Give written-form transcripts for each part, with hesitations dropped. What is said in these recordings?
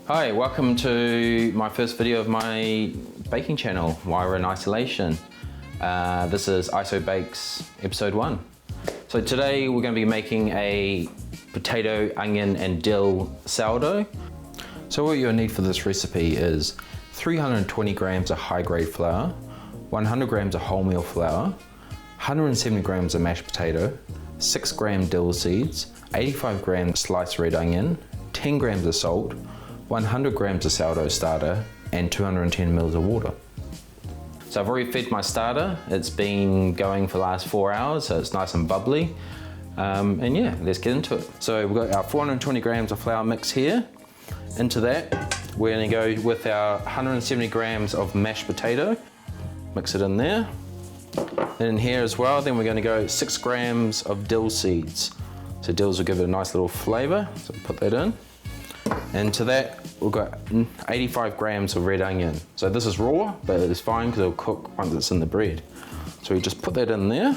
Hi, welcome to my first video of my baking channel, Why We're in Isolation. This is ISO Bakes episode 1. So today we're going to be making a potato, onion and dill sourdough. So what you'll need for this recipe is 320 grams of high grade flour, 100 grams of wholemeal flour, 170 grams of mashed potato, 6 gram dill seeds, 85 grams sliced red onion, 10 grams of salt, 100 grams of sourdough starter and 210 mils of water. So I've already fed my starter. It's been going for the last 4 hours, so it's nice and bubbly. And yeah, let's get into it. So we've got our 420 grams of flour mix here. Into that, we're gonna go with our 170 grams of mashed potato. Mix it in there. Then in here as well, then we're gonna go 6 grams of dill seeds. So dills will give it a nice little flavor, so put that in. And to that, we've got 85 grams of red onion. So this is raw, but it's fine because it'll cook once it's in the bread. So we just put that in there,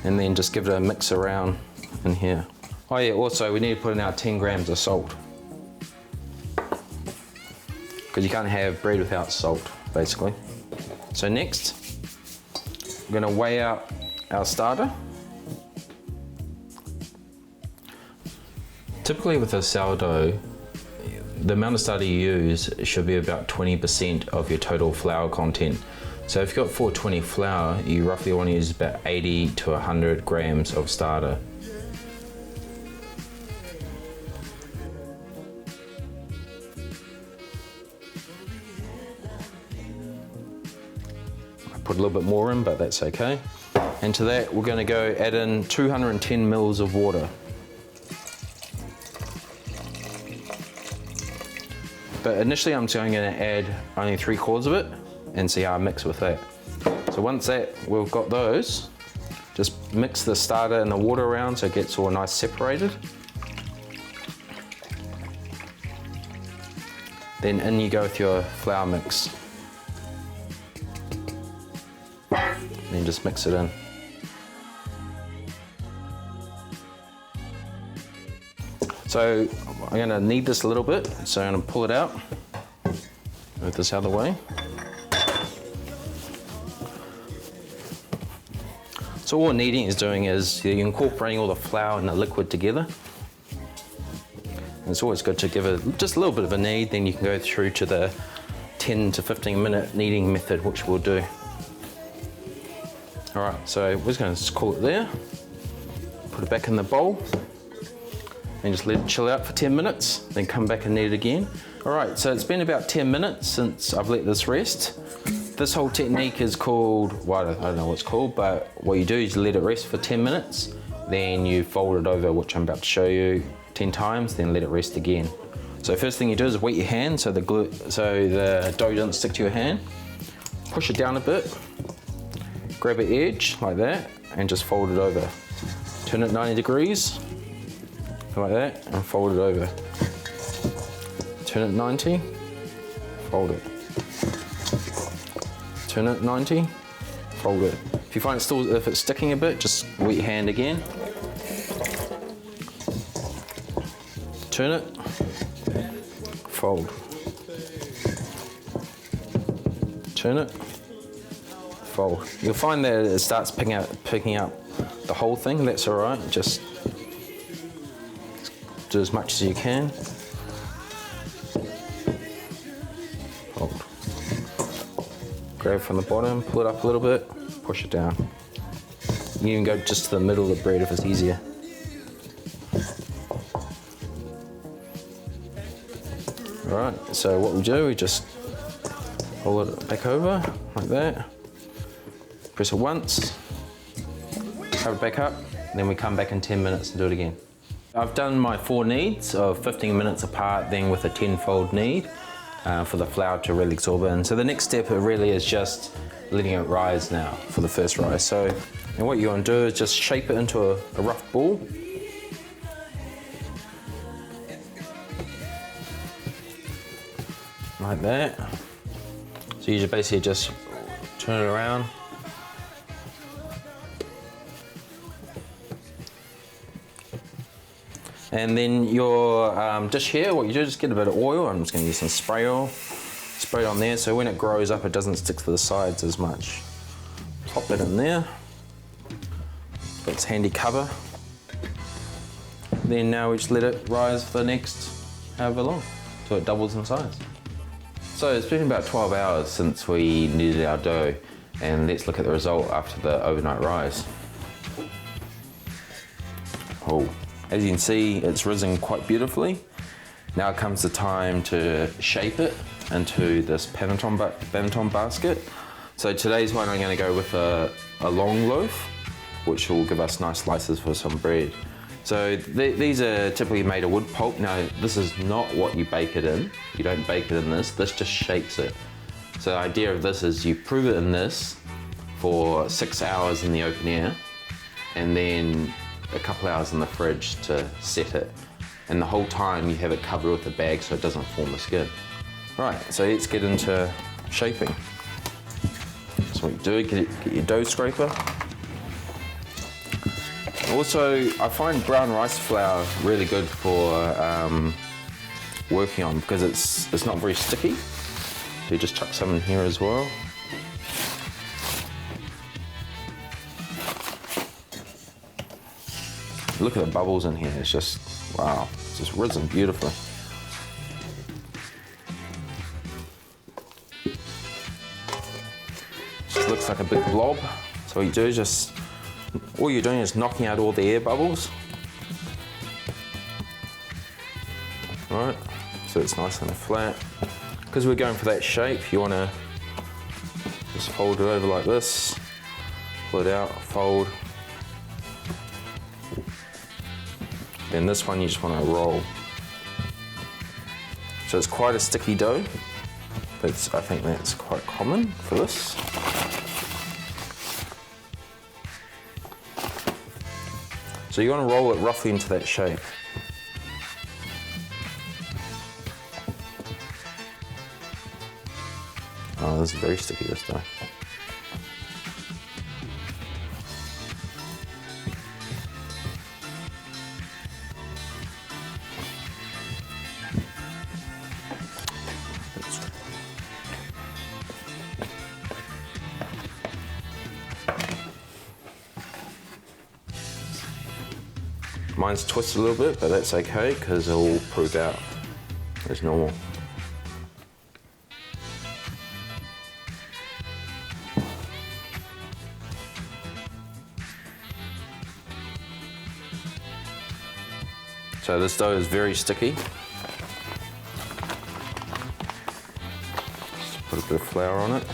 and then just give it a mix around in here. Oh yeah, also we need to put in our 10 grams of salt. Because you can't have bread without salt, basically. So next, we're gonna weigh out our starter. Typically with a sourdough, the amount of starter you use should be about 20% of your total flour content. So if you've got 420 flour, you roughly want to use about 80 to 100 grams of starter. I put a little bit more in, but that's okay. And to that, we're going to go add in 210 mils of water. But initially I'm going to add only 3/4 of it and see how I mix with that. So once we've got those, just mix the starter and the water around so it gets all nice separated. Then in you go with your flour mix. Then just mix it in. So I'm going to knead this a little bit, so I'm going to pull it out, move this out of the way. So all kneading is doing is you're incorporating all the flour and the liquid together. And it's always good to give it just a little bit of a knead, then you can go through to the 10 to 15 minute kneading method, which we'll do. All right, so we're just going to call it there, put it back in the bowl. And just let it chill out for 10 minutes, then come back and knead it again. All right, so it's been about 10 minutes since I've let this rest. This whole technique is called, well, I don't know what it's called, but what you do is you let it rest for 10 minutes, then you fold it over, which I'm about to show you 10 times, then let it rest again. So first thing you do is wet your hand so the dough doesn't stick to your hand. Push it down a bit, grab an edge like that, and just fold it over. Turn it 90 degrees. Like that, and fold it over. Turn it 90, fold it. Turn it 90, fold it. If you find if it's sticking a bit, just wet your hand again. Turn it, fold. Turn it, fold. You'll find that it starts picking up the whole thing. That's all right. Just do as much as you can. Hold. Grab from the bottom, pull it up a little bit, push it down. You can even go just to the middle of the bread if it's easier. Alright, so what we do, we just pull it back over, like that. Press it once, cover it back up, then we come back in 10 minutes and do it again. I've done my 4 kneads of 15 minutes apart, then with a 10-fold knead for the flour to really absorb in. So the next step really is just letting it rise now for the first rise. So, and what you want to do is just shape it into a rough ball. Like that. So you basically just turn it around. And then your dish here, what you do is just get a bit of oil. I'm just going to use some spray oil. Spray it on there so when it grows up it doesn't stick to the sides as much. Pop it in there. That's handy cover. Then now we just let it rise for the next however long, till it doubles in size. So it's been about 12 hours since we kneaded our dough, and let's look at the result after the overnight rise. Oh, as you can see, it's risen quite beautifully. Now comes the time to shape it into this panettone basket. So today's one I'm going to go with a long loaf, which will give us nice slices for some bread. So these are typically made of wood pulp. Now this is not what you bake it in. You don't bake it in this just shapes it. So the idea of this is you prove it in this for 6 hours in the open air, and then a couple hours in the fridge to set it. And the whole time you have it covered with a bag so it doesn't form a skin. Right, so let's get into shaping. So what you do, get your dough scraper. Also, I find brown rice flour really good for working on because it's not very sticky. So you just chuck some in here as well. Look at the bubbles in here, it's just, wow, it's just risen beautifully. Just looks like a big blob. So what you do is all you're doing is knocking out all the air bubbles. Right, so it's nice and flat. Because we're going for that shape, you want to just fold it over like this, pull it out, fold. Then this one you just want to roll. So it's quite a sticky dough. I think that's quite common for this. So you want to roll it roughly into that shape. Oh, this is very sticky, this dough. Mine's twisted a little bit, but that's okay because it will prove out as normal. So this dough is very sticky. Just put a bit of flour on it.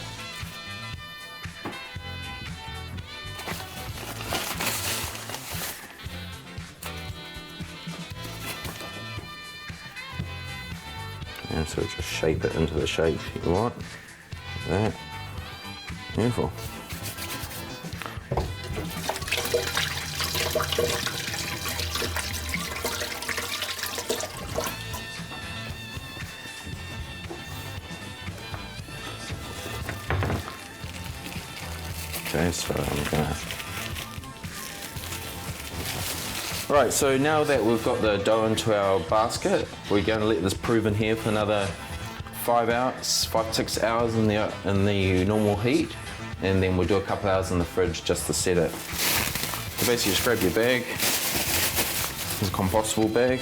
And so just shape it into the shape you want. Like that. Beautiful. Okay, so I'm gonna... Right, so now that we've got the dough into our basket, we're going to let this prove in here for another 5 to 6 hours in the normal heat, and then we'll do a couple hours in the fridge just to set it. So basically just grab your bag, it's a compostable bag,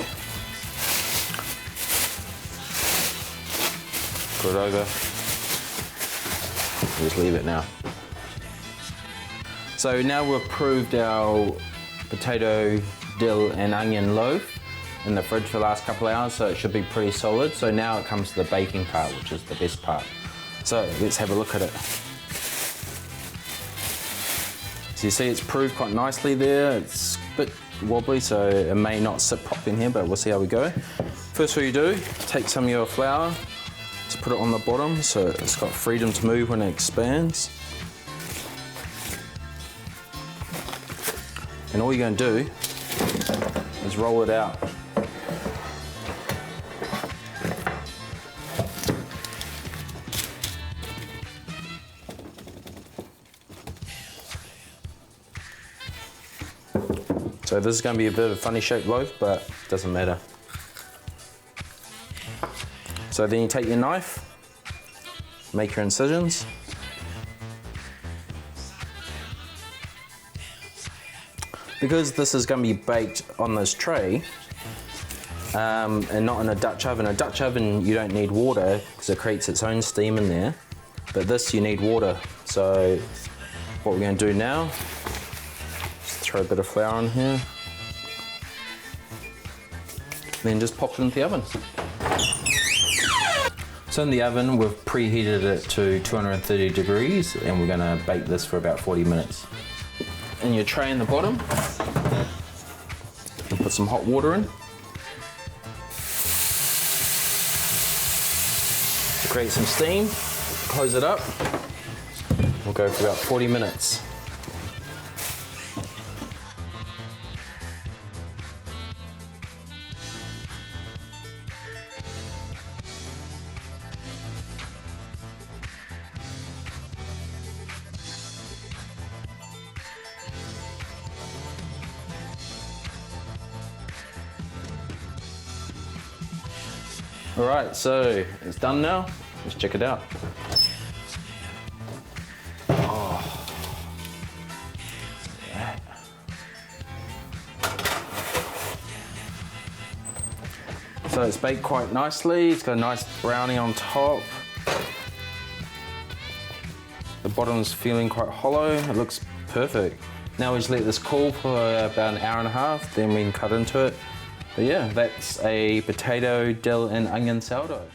put it over, and just leave it now. So now we've proved our potato, dill and onion loaf in the fridge for the last couple of hours, so it should be pretty solid. So now it comes to the baking part, which is the best part. So let's have a look at it. So you see it's proved quite nicely there. It's a bit wobbly, so it may not sit properly in here, but we'll see how we go. First what you do, take some of your flour, just put it on the bottom so it's got freedom to move when it expands. And all you're going to do is roll it out. So So this is going to be a bit of a funny shaped loaf, but it doesn't matter. So then you take your knife, make your incisions. Because this is going to be baked on this tray, and not in a Dutch oven. A Dutch oven, you don't need water because it creates its own steam in there. But this, you need water. So what we're going to do now, just throw a bit of flour in here. Then just pop it into the oven. So in the oven, we've preheated it to 230 degrees and we're going to bake this for about 40 minutes. In your tray in the bottom, you put some hot water in to create some steam. Close it up. We'll go for about 40 minutes. All right, so it's done now. Let's check it out. Oh. Yeah. So it's baked quite nicely. It's got a nice browning on top. The bottom's feeling quite hollow. It looks perfect. Now we just let this cool for about an hour and a half, then we can cut into it. But yeah, that's a potato, dill and onion sourdough.